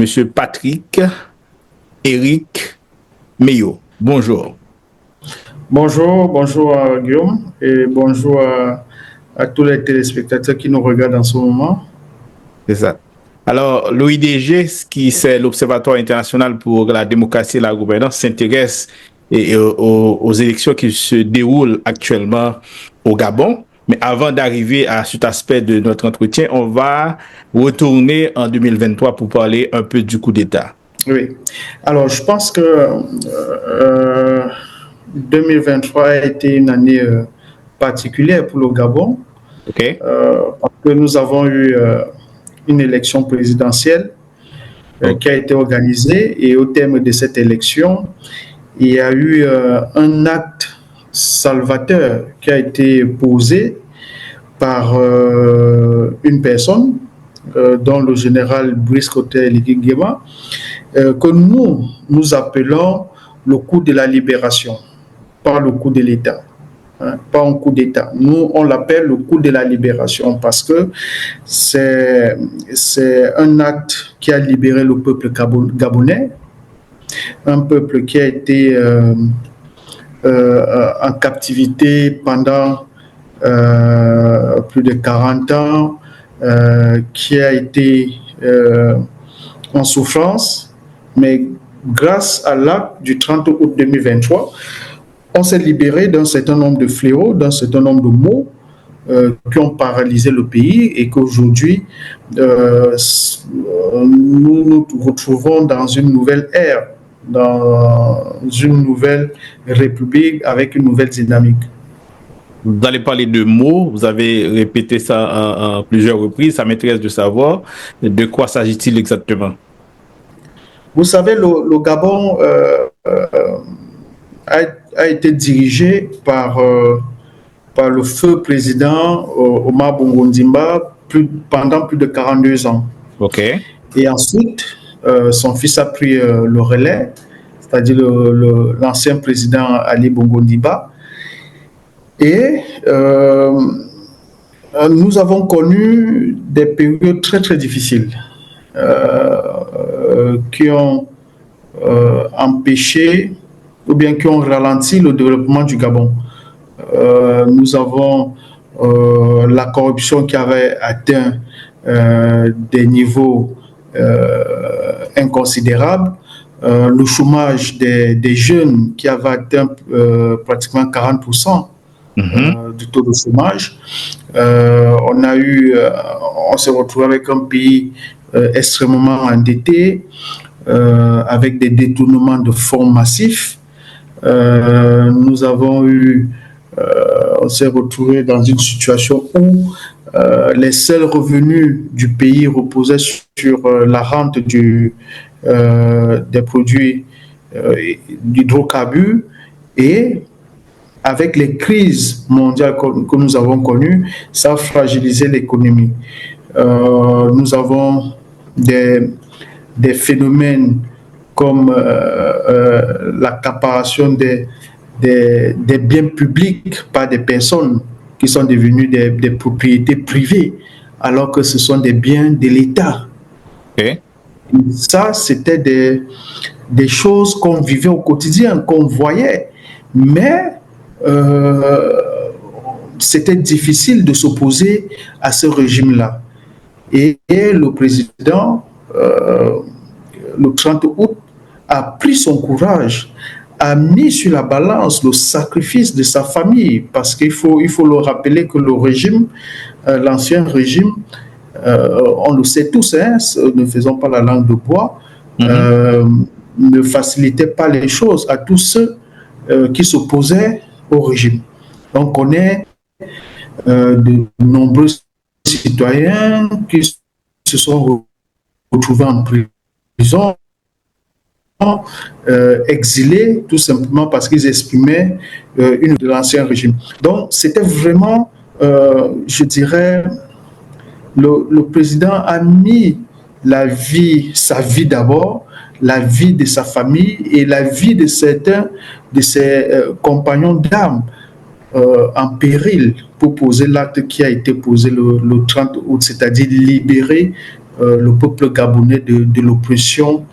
Monsieur Patrick Éric Meyo. Bonjour. Bonjour à Guillaume et bonjour à tous les téléspectateurs qui nous regardent en ce moment. C'est ça. Alors, l'OIDG, qui c'est l'Observatoire international pour la démocratie et la gouvernance, s'intéresse aux élections qui se déroulent actuellement au Gabon. Mais avant d'arriver à cet aspect de notre entretien, on va retourner en 2023 pour parler un peu du coup d'État. Oui. Alors, je pense que 2023 a été une année particulière pour le Gabon. OK. Parce que nous avons eu une élection présidentielle qui a été organisée, et au terme de cette élection, il y a eu un acte salvateur qui a été posé par une personne, dont le général Brice Clotaire Nguema, que nous appelons le coup de la libération, pas le coup de l'État. Pas un coup d'État. Nous, on l'appelle le coup de la libération parce que c'est un acte qui a libéré le peuple gabonais, un peuple qui a été en captivité pendant plus de 40 ans, qui a été en souffrance, mais grâce à l'acte du 30 août 2023, on s'est libéré d'un certain nombre de fléaux, d'un certain nombre de maux qui ont paralysé le pays, et qu'aujourd'hui, nous nous retrouvons dans une nouvelle ère, dans une nouvelle république avec une nouvelle dynamique. Vous allez parler de mots, vous avez répété ça à plusieurs reprises, ça m'intéresse de savoir de quoi s'agit-il exactement. Vous savez, le Gabon a été dirigé par le feu président Omar Bongo Ondimba pendant plus de 42 ans. OK. Et ensuite, son fils a pris le relais, c'est-à-dire l'ancien président Ali Bongo Ondimba. Et nous avons connu des périodes très très difficiles qui ont empêché ou bien qui ont ralenti le développement du Gabon. Nous avons la corruption qui avait atteint des niveaux inconsidérables, le chômage des jeunes qui avait atteint pratiquement 40% du taux de chômage. On s'est retrouvé avec un pays extrêmement endetté, avec des détournements de fonds massifs. On s'est retrouvé dans une situation où les seuls revenus du pays reposaient sur la rente des produits d'hydrocarbures, et avec les crises mondiales que nous avons connues, ça a fragilisé l'économie. Nous avons des phénomènes comme l'accaparation des biens publics par des personnes qui sont devenues des propriétés privées, alors que ce sont des biens de l'État. Okay. Ça, c'était des choses qu'on vivait au quotidien, qu'on voyait, mais c'était difficile de s'opposer à ce régime-là. Et le président, le 30 août, a pris son courage, a mis sur la balance le sacrifice de sa famille, parce qu'il faut le rappeler que le régime, l'ancien régime, on le sait tous, ne faisons pas la langue de bois, ne facilitait pas les choses à tous ceux qui s'opposaient au régime. On connaît de nombreux citoyens qui se sont retrouvés en prison, exilés, tout simplement parce qu'ils exprimaient une de l'ancien régime. Donc, c'était vraiment, je dirais, le président a mis sa vie d'abord, la vie de sa famille et la vie de certains de ses compagnons d'armes en péril pour poser l'acte qui a été posé le 30 août, c'est-à-dire libérer le peuple gabonais de l'oppression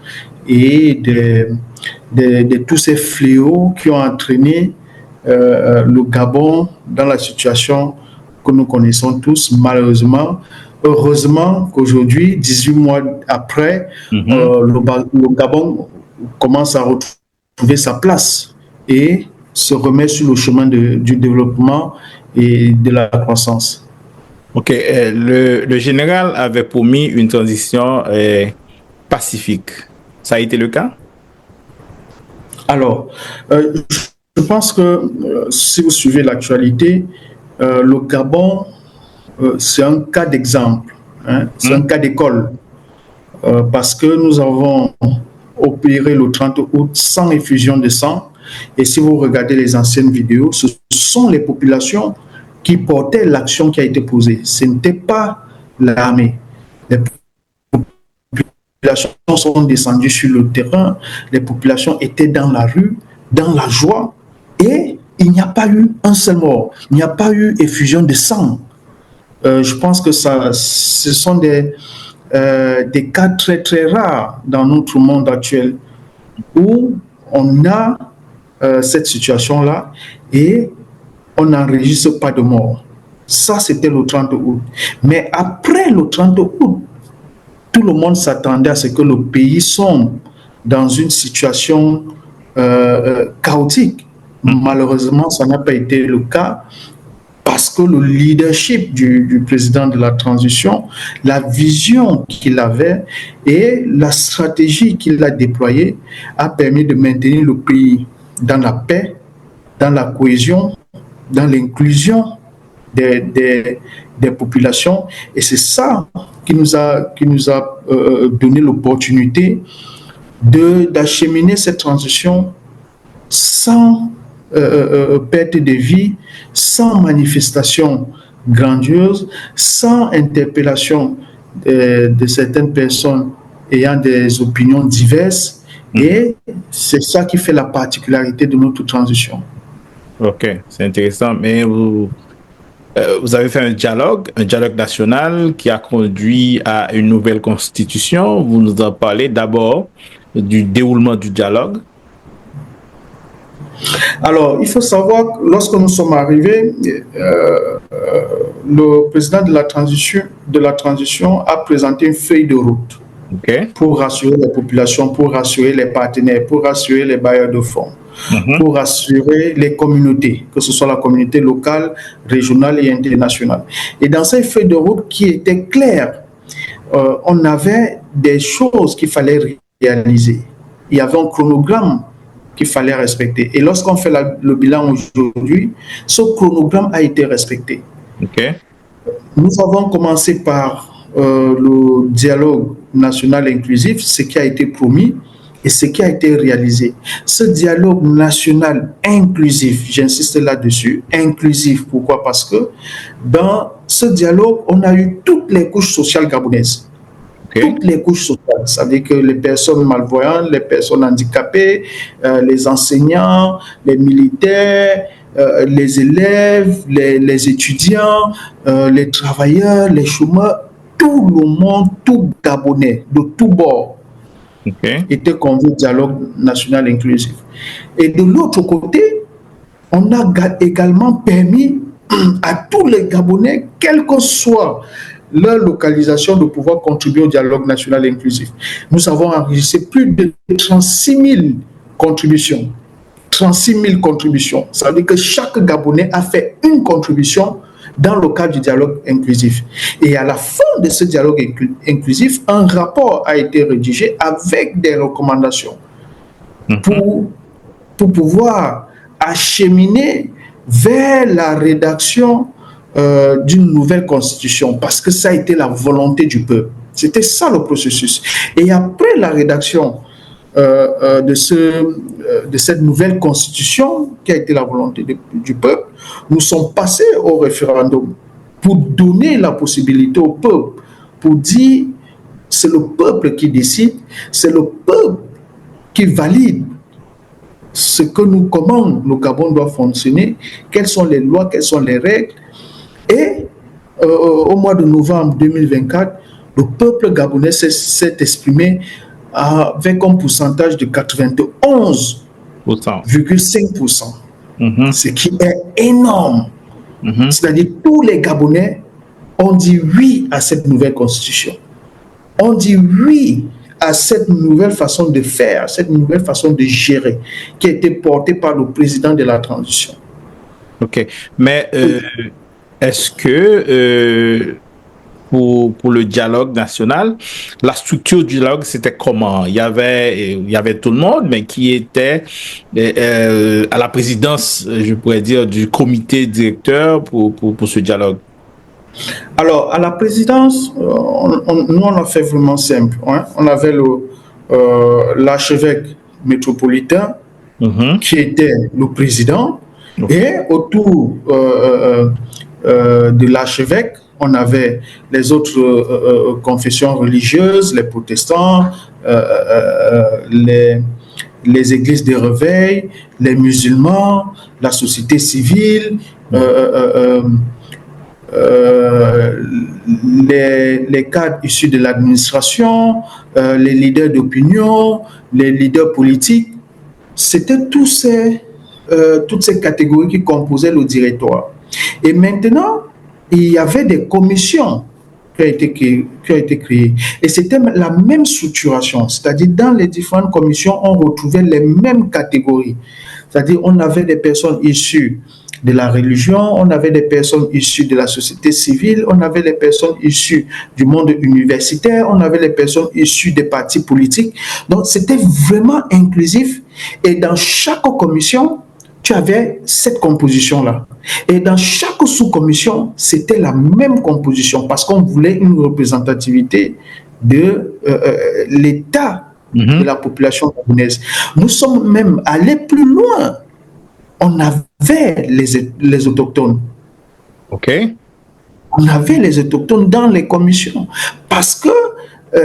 et de tous ces fléaux qui ont entraîné le Gabon dans la situation que nous connaissons tous, malheureusement. Heureusement qu'aujourd'hui, 18 mois après, le Gabon commence à retrouver sa place et se remet sur le chemin du développement et de la croissance. Ok, le général avait promis une transition pacifique. Ça a été le cas? Alors, je pense que si vous suivez l'actualité, le Gabon, c'est un cas d'exemple, hein, c'est un cas d'école, parce que nous avons opéré le 30 août sans effusion de sang. Et si vous regardez les anciennes vidéos, ce sont les populations qui portaient l'action qui a été posée. Ce n'était pas l'armée. Les populations sont descendues sur le terrain, les populations étaient dans la rue, dans la joie, et il n'y a pas eu un seul mort, il n'y a pas eu effusion de sang. Je pense que ce sont des cas très très rares dans notre monde actuel où on a cette situation-là et on n'enregistre pas de mort. Ça, c'était le 30 août. Mais après le 30 août, tout le monde s'attendait à ce que le pays sombre dans une situation chaotique. Malheureusement, ça n'a pas été le cas parce que le leadership du président de la transition, la vision qu'il avait et la stratégie qu'il a déployée a permis de maintenir le pays dans la paix, dans la cohésion, dans l'inclusion des populations. Et c'est ça qui nous a donné l'opportunité d'acheminer cette transition sans perte de vie, sans manifestation grandiose, sans interpellation de certaines personnes ayant des opinions diverses. Et c'est ça qui fait la particularité de notre transition. Ok, c'est intéressant. Mais vous avez fait un dialogue national qui a conduit à une nouvelle constitution. Vous nous en parlez d'abord du déroulement du dialogue. Alors, il faut savoir que lorsque nous sommes arrivés, le président de la transition a présenté une feuille de route pour rassurer les populations, pour rassurer les partenaires, pour rassurer les bailleurs de fonds, pour rassurer les communautés, que ce soit la communauté locale, régionale et internationale. Et dans cette feuille de route qui était claire, on avait des choses qu'il fallait réaliser. Il y avait un chronogramme qu'il fallait respecter. Et lorsqu'on fait le bilan aujourd'hui, ce chronogramme a été respecté. Nous avons commencé par le dialogue national inclusif, ce qui a été promis et ce qui a été réalisé. Ce dialogue national inclusif, j'insiste là-dessus, inclusif, pourquoi? Parce que dans ce dialogue, on a eu toutes les couches sociales gabonaises. Toutes les couches sociales, ça veut dire que les personnes malvoyantes, les personnes handicapées, les enseignants, les militaires, les élèves, les étudiants, les travailleurs, les chômeurs, tout le monde, tout Gabonais, de tous bords, était convié au dialogue national inclusif. Et de l'autre côté, on a également permis à tous les Gabonais, quel que soit leur localisation, de pouvoir contribuer au dialogue national inclusif. Nous avons enregistré plus de 36 000 contributions. 36 000 contributions. Ça veut dire que chaque Gabonais a fait une contribution dans le cadre du dialogue inclusif. Et à la fin de ce dialogue inclusif, un rapport a été rédigé avec des recommandations pour pouvoir acheminer vers la rédaction d'une nouvelle constitution, parce que ça a été la volonté du peuple. C'était ça le processus. Et après la rédaction de cette nouvelle constitution, qui a été la volonté du peuple, nous sommes passés au référendum pour donner la possibilité au peuple, pour dire c'est le peuple qui décide, c'est le peuple qui valide ce que nous, comment le Gabon doit fonctionner, quelles sont les lois, quelles sont les règles. Et au mois de novembre 2024, le peuple gabonais s'est exprimé avec un pourcentage de 91,5%, ce qui est énorme. C'est-à-dire tous les Gabonais ont dit oui à cette nouvelle constitution. On dit oui à cette nouvelle façon de faire, cette nouvelle façon de gérer qui a été portée par le président de la transition. OK. Mais est-ce que pour le dialogue national, la structure du dialogue, c'était comment? Il y avait tout le monde, mais qui était à la présidence, je pourrais dire, du comité directeur pour ce dialogue? Alors, à la présidence, nous, on a fait vraiment simple. Hein? On avait l'archevêque métropolitain qui était le président, et autour de l'archevêque, on avait les autres confessions religieuses, les protestants, les églises de réveil, les musulmans, la société civile, les cadres issus de l'administration, les leaders d'opinion, les leaders politiques. C'était toutes ces catégories qui composaient le directoire. Et maintenant, il y avait des commissions qui ont été créées. Et c'était la même structuration. C'est-à-dire, dans les différentes commissions, on retrouvait les mêmes catégories. C'est-à-dire, on avait des personnes issues de la religion, on avait des personnes issues de la société civile, on avait des personnes issues du monde universitaire, on avait des personnes issues des partis politiques. Donc, c'était vraiment inclusif. Et dans chaque commission, tu avais cette composition-là. Et dans chaque sous-commission, c'était la même composition parce qu'on voulait une représentativité de l'état de la population gabonaise. Nous sommes même allés plus loin. On avait les autochtones. OK. On avait les autochtones dans les commissions parce que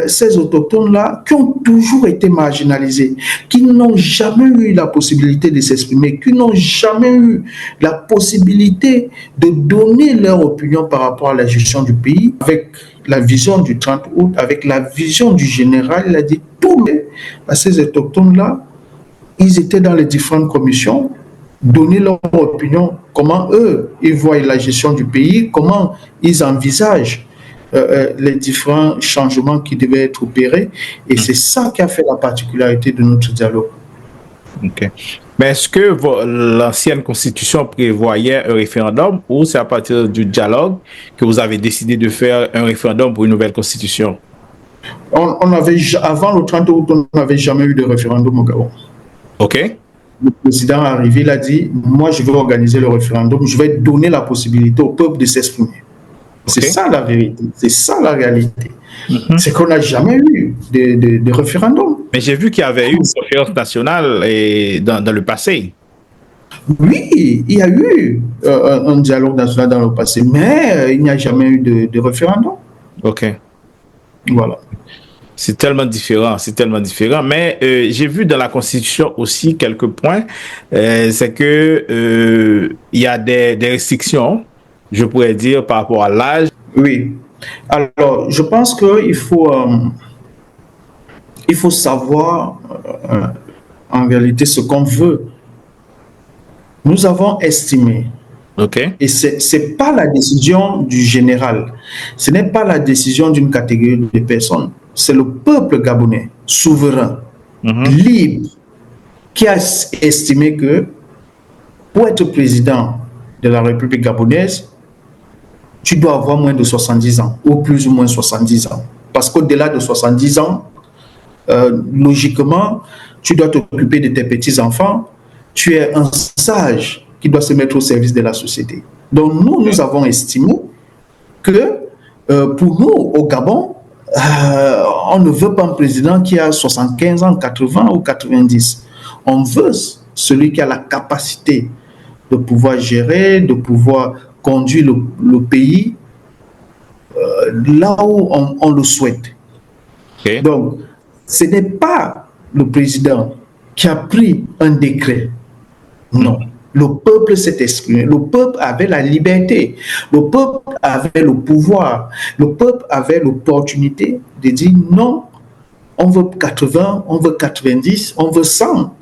ces autochtones-là qui ont toujours été marginalisés, qui n'ont jamais eu la possibilité de s'exprimer, qui n'ont jamais eu la possibilité de donner leur opinion par rapport à la gestion du pays, avec la vision du 30 août, avec la vision du général, il a dit tous ces autochtones-là, ils étaient dans les différentes commissions, donner leur opinion, comment eux, ils voient la gestion du pays, comment ils envisagent les différents changements qui devaient être opérés. Et c'est ça qui a fait la particularité de notre dialogue. OK. Mais est-ce que l'ancienne constitution prévoyait un référendum ou c'est à partir du dialogue que vous avez décidé de faire un référendum pour une nouvelle constitution? Avant le 30 août, on n'avait jamais eu de référendum au Gabon. OK. Le président est arrivé, il a dit, moi je vais organiser le référendum, je vais donner la possibilité au peuple de s'exprimer. Okay. C'est ça la vérité, c'est ça la réalité. C'est qu'on n'a jamais eu de référendum. Mais j'ai vu qu'il y avait eu une conférence nationale dans le passé. Oui, il y a eu un dialogue national dans le passé, mais il n'y a jamais eu de référendum. OK. Voilà. C'est tellement différent, Mais j'ai vu dans la Constitution aussi quelques points. C'est que il y a des restrictions, je pourrais dire, par rapport à l'âge. Oui. Alors, je pense qu'il faut savoir en réalité ce qu'on veut. Nous avons estimé, et ce n'est pas la décision du général, ce n'est pas la décision d'une catégorie de personnes, c'est le peuple gabonais, souverain, libre, qui a estimé que pour être président de la République gabonaise, tu dois avoir moins de 70 ans, ou plus ou moins 70 ans. Parce qu'au-delà de 70 ans, logiquement, tu dois t'occuper de tes petits-enfants, tu es un sage qui doit se mettre au service de la société. Donc nous avons estimé que pour nous, au Gabon, on ne veut pas un président qui a 75 ans, 80 ou 90. On veut celui qui a la capacité de pouvoir gérer, de pouvoir conduire le pays là où on le souhaite. Okay. Donc, ce n'est pas le président qui a pris un décret. Non. Le peuple s'est exprimé, le peuple avait la liberté, le peuple avait le pouvoir, le peuple avait l'opportunité de dire non, on veut 80, on veut 90, on veut 100.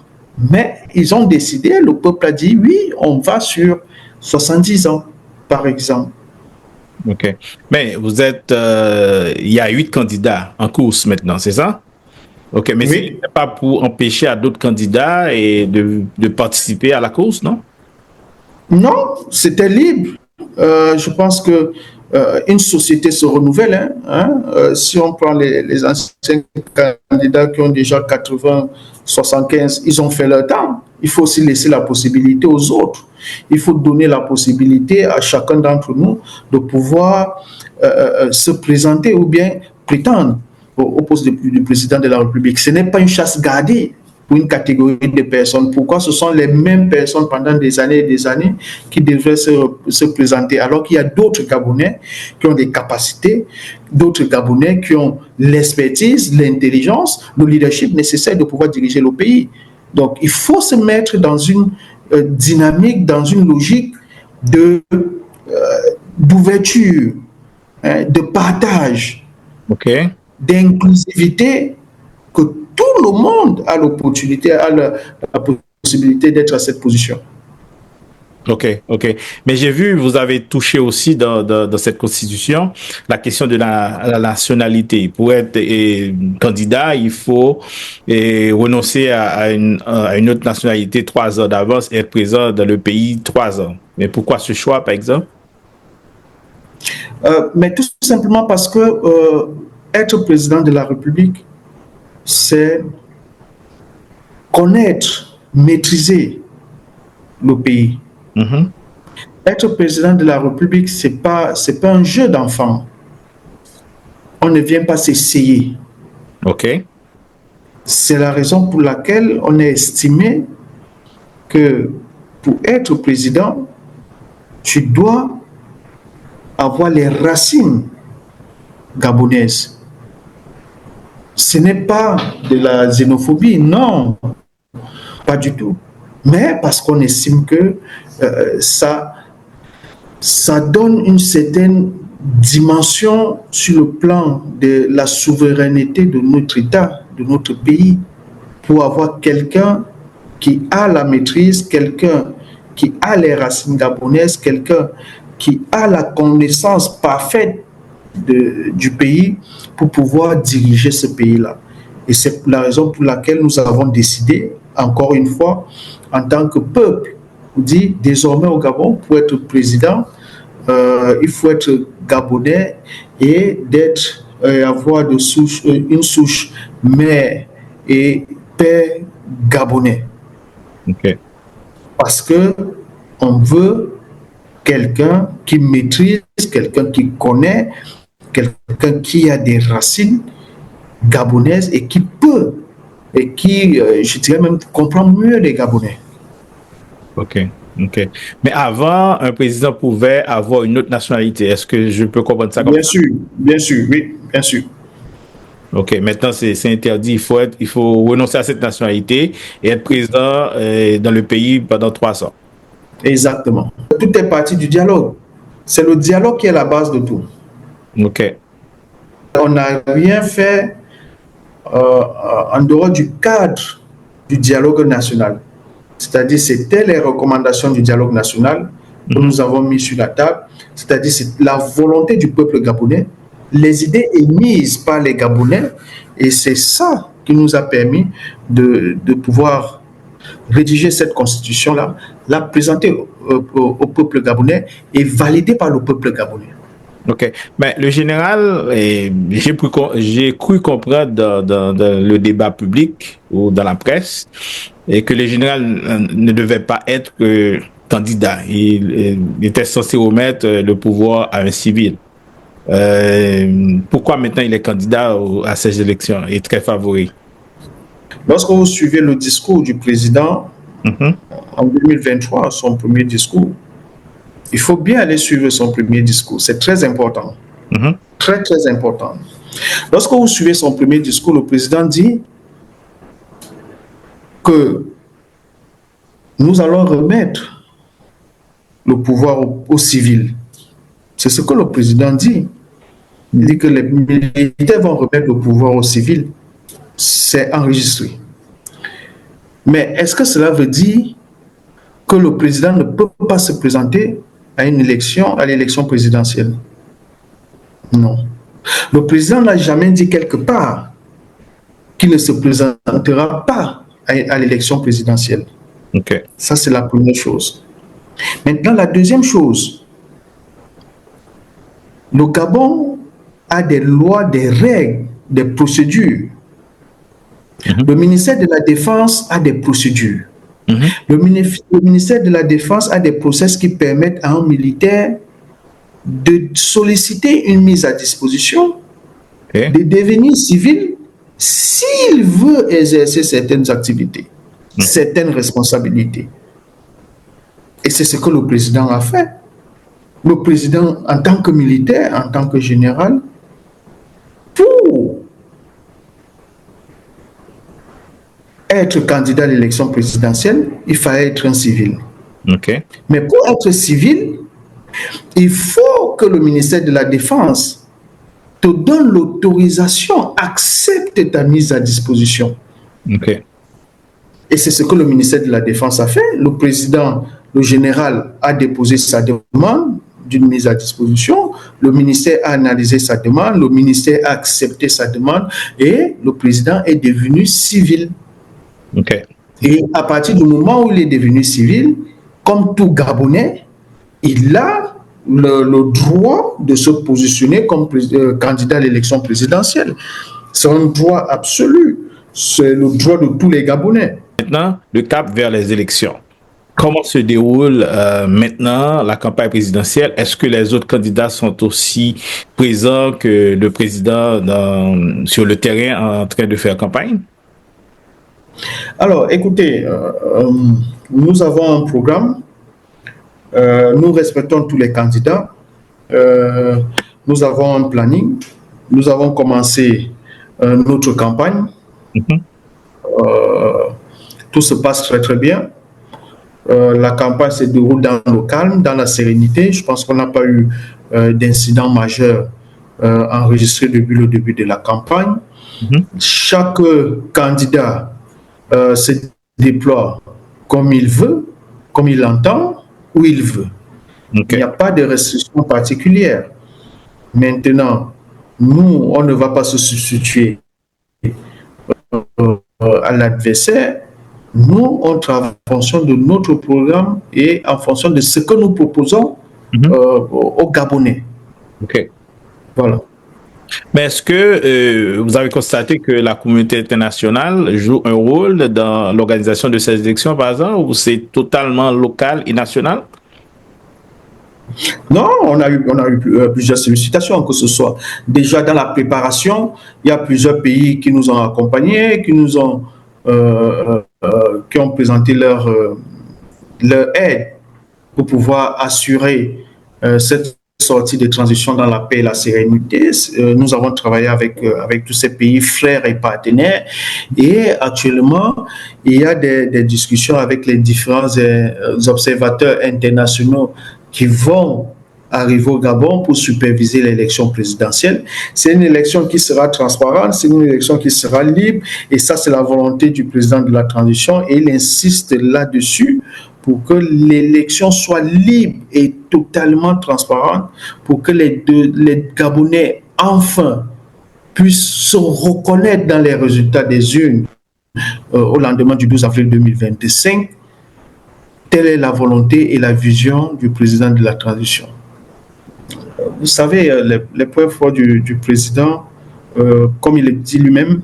Mais ils ont décidé, le peuple a dit oui, on va sur 70 ans, par exemple. OK. Mais vous êtes, il y a 8 candidats en course maintenant, c'est ça? OK, mais ce n'est Oui, pas pour empêcher à d'autres candidats de participer à la course, non? non, c'était libre. Je pense que une société se renouvelle. Si on prend les anciens candidats qui ont déjà 80, 75, ils ont fait leur temps. Il faut aussi laisser la possibilité aux autres. Il faut donner la possibilité à chacun d'entre nous de pouvoir se présenter ou bien prétendre au poste du président de la République. Ce n'est pas une chasse gardée pour une catégorie de personnes. Pourquoi ce sont les mêmes personnes pendant des années et des années qui devraient se présenter, alors qu'il y a d'autres Gabonais qui ont des capacités, d'autres Gabonais qui ont l'expertise, l'intelligence, le leadership nécessaire de pouvoir diriger le pays. Donc, il faut se mettre dans une dynamique, dans une logique d'ouverture, de partage, OK. d'inclusivité, que tout le monde a l'opportunité, a la possibilité d'être à cette position. OK, OK. Mais j'ai vu, vous avez touché aussi dans cette constitution la question de la nationalité. Pour être candidat, il faut renoncer à une autre nationalité 3 ans d'avance et être présent dans le pays 3 ans. Mais pourquoi ce choix, par exemple? Mais tout simplement parce que être président de la République, c'est connaître, maîtriser le pays. Mhm. Être président de la République, c'est pas un jeu d'enfant. On ne vient pas s'essayer. OK. C'est la raison pour laquelle on a estimé que pour être président, tu dois avoir les racines gabonaises. Ce n'est pas de la xénophobie, non, pas du tout. Mais parce qu'on estime que ça donne une certaine dimension sur le plan de la souveraineté de notre État, de notre pays, pour avoir quelqu'un qui a la maîtrise, quelqu'un qui a les racines gabonaises, quelqu'un qui a la connaissance parfaite du pays pour pouvoir diriger ce pays-là. Et c'est la raison pour laquelle nous avons décidé, encore une fois, en tant que peuple, on dit désormais au Gabon, pour être président, il faut être gabonais et avoir une souche mère et père gabonais. OK. Parce que on veut quelqu'un qui maîtrise, quelqu'un qui connaît, quelqu'un qui a des racines gabonaises et qui peut, et qui, je dirais même, comprend mieux les Gabonais. OK. OK. Mais avant, un président pouvait avoir une autre nationalité. Est-ce que je peux comprendre ça comme ça? Bien sûr, oui, bien sûr. OK. Maintenant, c'est interdit. Il faut renoncer à cette nationalité et être président dans le pays pendant 3 ans. Exactement. Tout est parti du dialogue. C'est le dialogue qui est la base de tout. OK. On n'a rien fait en dehors du cadre du dialogue national. C'est-à-dire, c'était les recommandations du dialogue national que nous avons mis sur la table. C'est-à-dire, c'est la volonté du peuple gabonais, les idées émises par les Gabonais, et c'est ça qui nous a permis de pouvoir rédiger cette constitution-là, la présenter au peuple gabonais et validée par le peuple gabonais. OK. Mais le général, j'ai cru comprendre dans le débat public ou dans la presse et que le général ne devait pas être candidat. Il était censé remettre le pouvoir à un civil. Pourquoi maintenant il est candidat à ces élections et très favori? Lorsque vous suivez le discours du président en 2023, son premier discours, il faut bien aller suivre son premier discours. C'est très important. Très, très important. Lorsque vous suivez son premier discours, le président dit que nous allons remettre le pouvoir aux civils. C'est ce que le président dit. Il dit que les militaires vont remettre le pouvoir aux civils. C'est enregistré. Mais est-ce que cela veut dire que le président ne peut pas se présenter à l'élection présidentielle? Non. Le président n'a jamais dit quelque part qu'il ne se présentera pas à l'élection présidentielle. Okay. Ça, c'est la première chose. Maintenant, la deuxième chose, le Gabon a des lois, des règles, des procédures. Le ministère de la Défense a des procédures. Le ministère de la Défense a des process qui permettent à un militaire de solliciter une mise à disposition, de devenir civil s'il veut exercer certaines activités, certaines responsabilités. Et c'est ce que le président a fait. Le président, en tant que militaire, en tant que général, pour être candidat à l'élection présidentielle, il fallait être un civil. Okay. Mais pour être civil, il faut que le ministère de la Défense te donne l'autorisation, accepte ta mise à disposition. Okay. Et c'est ce que le ministère de la Défense a fait. Le président, le général, a déposé sa demande d'une mise à disposition. Le ministère a analysé sa demande. Le ministère a accepté sa demande. Et le président est devenu civil. Okay. Et à partir du moment où il est devenu civil, comme tout Gabonais, il a le droit de se positionner comme candidat à l'élection présidentielle. C'est un droit absolu. C'est le droit de tous les Gabonais. Maintenant, le cap vers les élections. Comment se déroule maintenant la campagne présidentielle? Est-ce que les autres candidats sont aussi présents que le président sur le terrain en train de faire campagne? Alors, écoutez, nous avons un programme. Nous respectons tous les candidats. Nous avons un planning. Nous avons commencé notre campagne. Tout se passe très très bien. La campagne se déroule dans le calme, dans la sérénité. Je pense qu'on n'a pas eu d'incident majeur enregistré depuis le début de la campagne. Chaque candidat se déploie comme il veut, comme il entend, où il veut. Okay. Il n'y a pas de restrictions particulières. Maintenant, nous, on ne va pas se substituer à l'adversaire. Nous, on travaille en fonction de notre programme et en fonction de ce que nous proposons aux Gabonais. Okay. Voilà. Mais est-ce que vous avez constaté que la communauté internationale joue un rôle dans l'organisation de ces élections, par exemple, ou c'est totalement local et national? Non, on a eu plusieurs sollicitations, que ce soit déjà dans la préparation. Il y a plusieurs pays qui nous ont accompagnés, qui ont présenté leur aide pour pouvoir assurer cette sortie de transition dans la paix et la sérénité. Nous avons travaillé avec tous ces pays frères et partenaires, et actuellement il y a des discussions avec les différents observateurs internationaux qui vont arriver au Gabon pour superviser l'élection présidentielle. C'est une élection qui sera transparente, c'est une élection qui sera libre, et ça c'est la volonté du président de la transition, et il insiste là-dessus pour que l'élection soit libre et totalement transparente, pour que les Gabonais enfin puissent se reconnaître dans les résultats des urnes au lendemain du 12 avril 2025. Telle est la volonté et la vision du président de la transition. Vous savez, les preuves fortes du président, comme il le dit lui-même,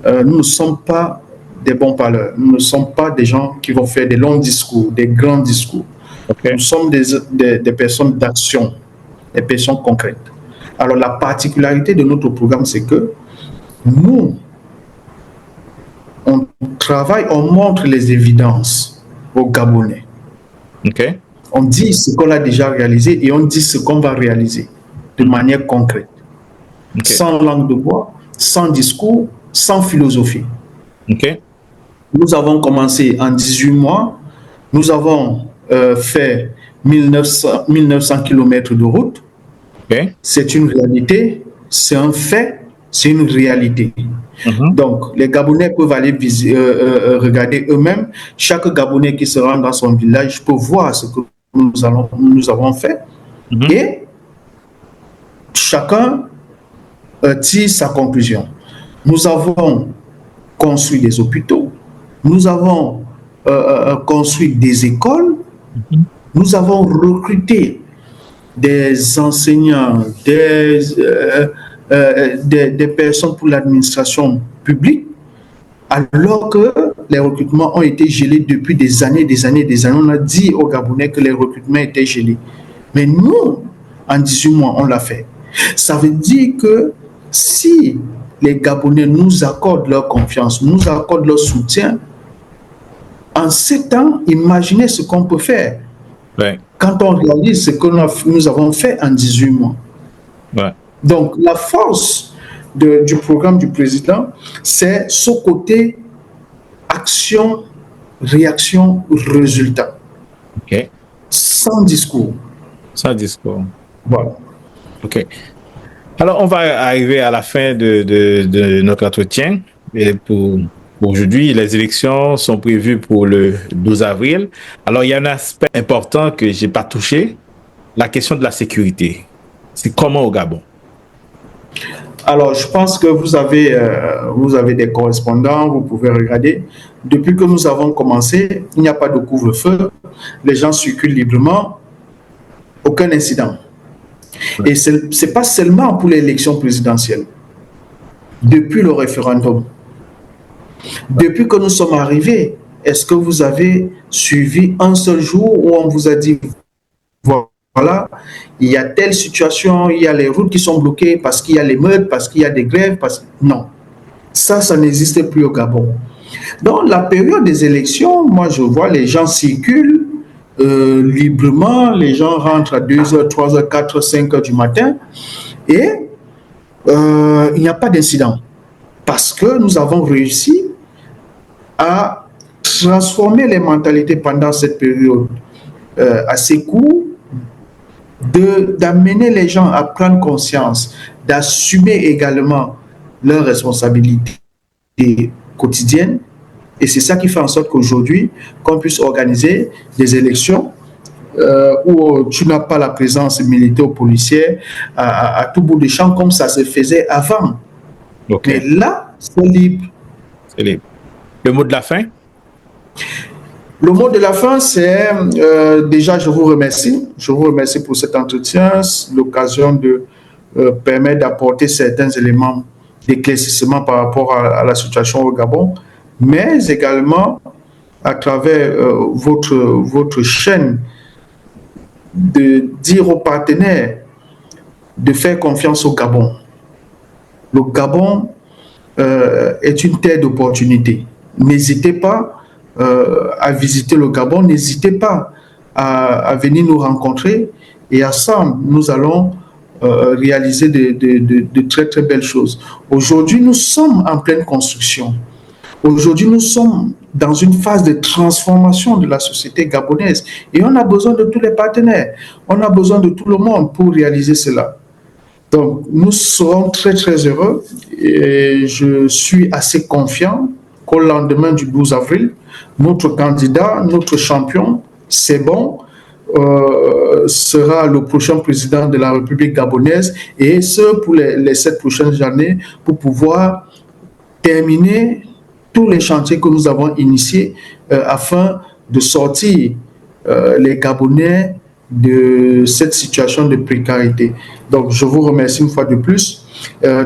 nous ne sommes pas des bons parleurs. Nous ne sommes pas des gens qui vont faire des longs discours, des grands discours. Okay. Nous sommes des personnes d'action, des personnes concrètes. Alors la particularité de notre programme, c'est que nous, on travaille, on montre les évidences aux Gabonais. Okay. On dit ce qu'on a déjà réalisé et on dit ce qu'on va réaliser de manière concrète. Okay. Sans langue de bois, sans discours, sans philosophie. Okay. Nous avons commencé en 18 mois. Nous avons fait 1900 km de route. Okay. C'est une réalité, c'est un fait, c'est une réalité. Donc, les Gabonais peuvent aller regarder eux-mêmes. Chaque Gabonais qui se rend dans son village peut voir ce que nous avons fait. Et chacun tire sa conclusion. Nous avons construit des hôpitaux, nous avons construit des écoles, nous avons recruté des enseignants, des personnes pour l'administration publique, alors que les recrutements ont été gelés depuis des années. On a dit aux Gabonais que les recrutements étaient gelés. Mais nous, en 18 mois, on l'a fait. Ça veut dire que si les Gabonais nous accordent leur confiance, nous accordent leur soutien, en 7 ans, imaginez ce qu'on peut faire. Ouais. Quand on réalise ce que nous avons fait en 18 mois. Ouais. Donc, la force du programme du président, c'est ce côté action, réaction, résultat. Okay. Sans discours. Sans discours. Voilà. OK. Alors, on va arriver à la fin de notre entretien. Et pour aujourd'hui, les élections sont prévues pour le 12 avril. Alors, il y a un aspect important que je n'ai pas touché, la question de la sécurité. C'est comment au Gabon? Alors, je pense que vous avez des correspondants, vous pouvez regarder. Depuis que nous avons commencé, il n'y a pas de couvre-feu, les gens circulent librement, aucun incident. Et ce n'est pas seulement pour l'élection présidentielle. Depuis le référendum, depuis que nous sommes arrivés, est-ce que vous avez suivi un seul jour où on vous a dit voilà, il y a telle situation, il y a les routes qui sont bloquées parce qu'il y a les meurtres, parce qu'il y a des grèves, non. Ça n'existe plus au Gabon. Dans la période des élections, moi je vois les gens circulent librement, les gens rentrent à 2h, 3h, 4h, 5h du matin et il n'y a pas d'incident parce que nous avons réussi à transformer les mentalités pendant cette période assez courte, d'amener les gens à prendre conscience, d'assumer également leurs responsabilités quotidiennes. Et c'est ça qui fait en sorte qu'aujourd'hui, qu'on puisse organiser des élections où tu n'as pas la présence militaire ou policière à tout bout de champ comme ça se faisait avant. Okay. Mais là, c'est libre. C'est libre. Le mot de la fin? Le mot de la fin, c'est déjà, je vous remercie. Je vous remercie pour cet entretien, l'occasion de permettre d'apporter certains éléments d'éclaircissement par rapport à la situation au Gabon, mais également à travers votre chaîne de dire aux partenaires de faire confiance au Gabon. Le Gabon est une terre d'opportunité. N'hésitez pas à visiter le Gabon, n'hésitez pas à venir nous rencontrer et ensemble, nous allons réaliser de très très belles choses. Aujourd'hui, nous sommes en pleine construction. Aujourd'hui, nous sommes dans une phase de transformation de la société gabonaise et on a besoin de tous les partenaires, on a besoin de tout le monde pour réaliser cela. Donc, nous serons très très heureux et je suis assez confiant qu'au lendemain du 12 avril, notre candidat, notre champion, c'est bon, sera le prochain président de la République gabonaise et ce pour les 7 prochaines années pour pouvoir terminer tous les chantiers que nous avons initiés afin de sortir les Gabonais de cette situation de précarité. Donc, je vous remercie une fois de plus,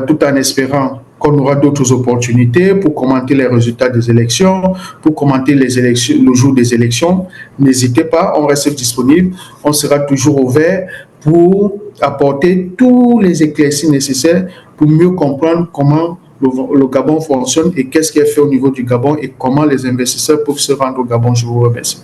tout en espérant qu'on aura d'autres opportunités pour commenter les résultats des élections, pour commenter les élections, le jour des élections. N'hésitez pas, on reste disponible. On sera toujours ouvert pour apporter tous les éclaircissements nécessaires pour mieux comprendre comment le Gabon fonctionne et qu'est-ce qui est fait au niveau du Gabon et comment les investisseurs peuvent se rendre au Gabon. Je vous remercie.